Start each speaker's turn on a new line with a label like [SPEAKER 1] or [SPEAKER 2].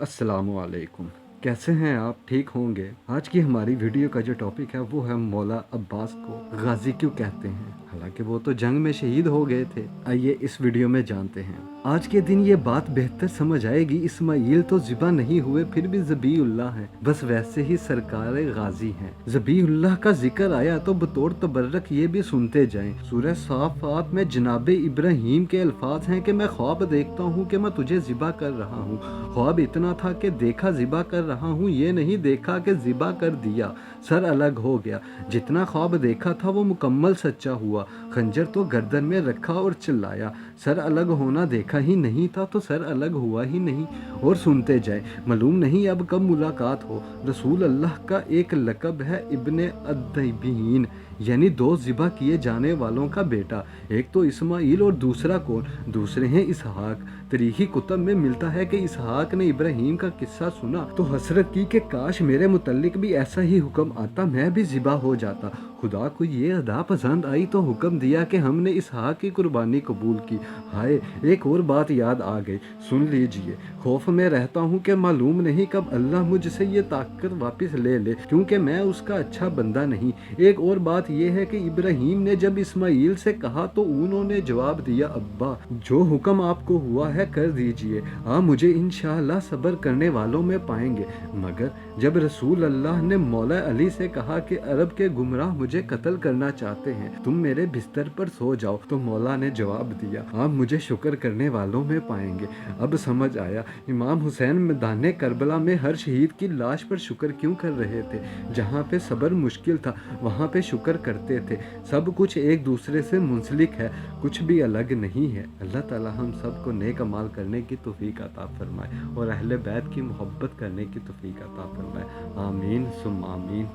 [SPEAKER 1] अस्सलामुअलैकुम। कैसे हैं आप? ठीक होंगे। आज की हमारी वीडियो का जो टॉपिक है वो है मौला अब्बास को गाजी क्यों कहते हैं, हालांकि वो तो जंग में शहीद हो गए थे। आइए इस वीडियो में जानते हैं। आज के दिन ये बात बेहतर समझ आएगी, इस्माइल तो ज़िबा नहीं हुए फिर भी ज़बीउल्लाह हैं, बस वैसे ही सरकार गाजी हैं। ज़बीउल्लाह का जिक्र आया तो बतौर तबर्रक ये भी सुनते जाएं। सूरह साफ़ात में जनाब इब्राहीम के अल्फाज हैं कि मैं ख्वाब देखता हूँ कि मैं तुझे ज़िबा कर रहा हूँ। ख्वाब इतना था कि देखा ज़िबा कर रहा हूँ, ये नहीं देखा कि ज़िबा कर दिया, सर अलग हो गया। जितना ख्वाब देखा था वो मुकम्मल सच्चा हुआ। खंजर तो गर्दन में रखा और चिल्लाया, सर अलग होना देखा ही नहीं था तो सर अलग हुआ ही नहीं। और सुनते जाए, मालूम नहीं अब कब मुलाकात हो। रसूल अल्लाह का एक लक़ब है इब्ने अद्दबीन, यानी दो ज़िबा किए जाने वालों का बेटा। एक तो इस्माइल और दूसरा कौन? दूसरे हैं इसहाक। तरीखी कुतब में मिलता है कि इसहाक ने इब्राहीम का किस्सा सुना तो हसरत की कि काश मेरे मुतल्लिक भी ऐसा ही हुक्म आता, मैं भी ज़िबा हो जाता। खुदा को ये अदा पसंद आई तो हुक्म दिया कि हमने इसहाक की कुर्बानी कबूल की। हाय, एक और बात याद आ गई, सुन लीजिए। खौफ में रहता हूँ कि मालूम नहीं कब अल्लाह मुझसे ये ताकत वापस ले ले, क्योंकि मैं उसका अच्छा बंदा नहीं। एक और बात यह है कि इब्राहीम ने जब इस्माइल से कहा तो उन्होंने जवाब दिया, अब्बा जो हुक्म आपको हुआ है कर दीजिए, आप मुझे इंशाअल्लाह सब्र करने वालों में पाएंगे। मगर जब रसूल अल्लाह ने मौला अली से कहा कि अरब के गुमराह मुझे कत्ल करना चाहते हैं, तुम मेरे बिस्तर पर सो जाओ, तो मौला ने जवाब दिया, आप मुझे शुक्र करने वालों में पाएंगे। अब समझ आया इमाम हुसैन मैदान करबला में हर शहीद की लाश पर शुक्र क्यों कर रहे थे। जहाँ पे सब्र मुश्किल था वहाँ पे शुक्र करते थे। सब कुछ एक दूसरे से मुंसलिक है, कुछ भी अलग नहीं है। अल्लाह ताला हम सबको नेक अमाल करने की तौफीक अता फरमाए और अहले बैत की मोहब्बत करने की तौफीक अता फरमाए। आमीन सुम्मा आमीन।